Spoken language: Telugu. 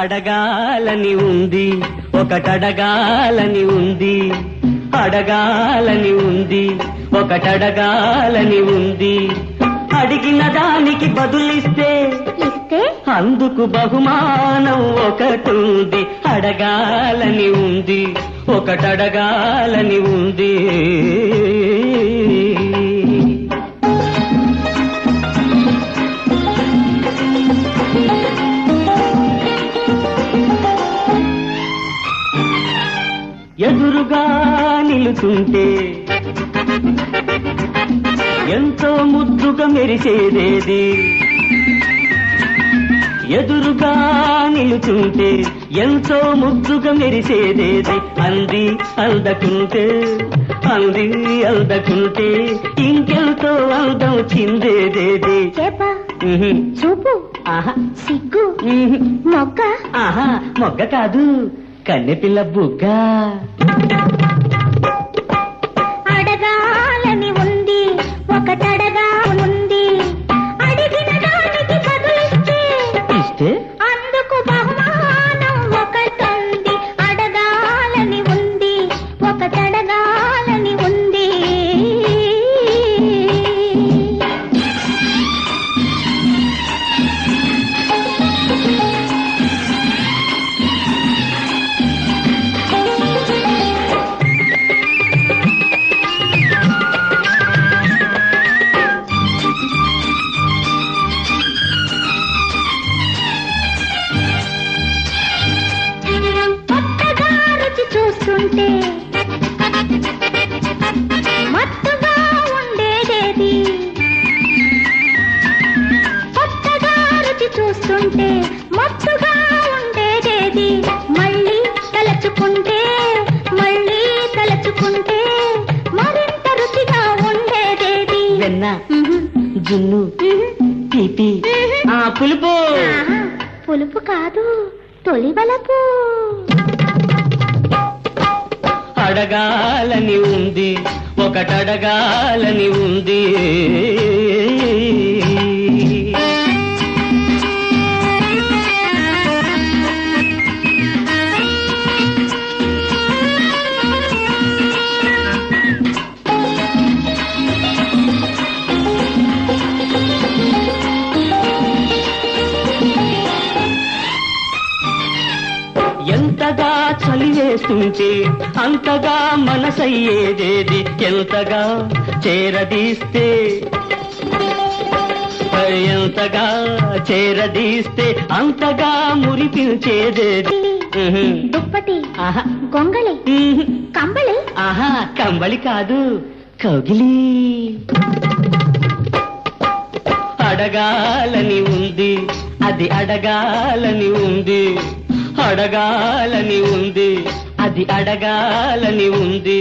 అడగాలని ఉంది, ఒకటడగాలని ఉంది, అడగాలని ఉంది, ఒకటడగాలని ఉంది. అడిగిన దానికి బదులిస్తే అందుకు బహుమానం ఒకటుంది. అడగాలని ఉంది, ఒకటడగాలని ఉంది. ఎదురుగా నిలుచుంటే ఎంతో ముద్దుగా మెరిసేదేది, ఎదురుగా నిలుచుంటే ఎంతో ముద్దుగా మెరిసేదేది. అంది అందకుంటే, అంది అందకుంటే ఇంకెంతో అందం చిందేదేది. చూపు, ఆహా సిగ్గు, మొగ్గ, ఆహా మొగ్గ కాదు, కన్నెపిల్ల బుగ్గ. అడగాలని ఉంది, ఒకటడగానుంది. అడిగిన దానికి బదులిస్తే ఇస్తే అందుకు బహుమానం ఒకటుంది. అడగాలని ఉంది, ఒకటడగాలని ఉంది. చూస్తుంటే మత్తుగా ఉండేదేది, కొత్తగా రుచి చూస్తుంటే మత్తుగా ఉండేదేది. మళ్ళీ తలచుకుంటే, మళ్ళీ తలచుకుంటే మరింత రుచిగా ఉండేదేది. వెన్న, జున్ను, తీపి, ఆ పులుపు. పులుపు కాదు, తొలివలపు. అడగాలని ఉంది, ఒకటడగాలని ఉంది. ఎంతగా చలివేస్తుంటే అంతగా మనసయ్యేదేది. ఎంతగా చేరదీస్తే, ఎంతగా చేరదీస్తే అంతగా మురిపించేదేది. దుప్పటి, ఆహా గొంగళి, కంబళి, ఆహా కంబళి కాదు, కౌగిలి. అడగాలని ఉంది, అది అడగాలని ఉంది, అడగాలని ఉంది, అది అడగాలని ఉంది.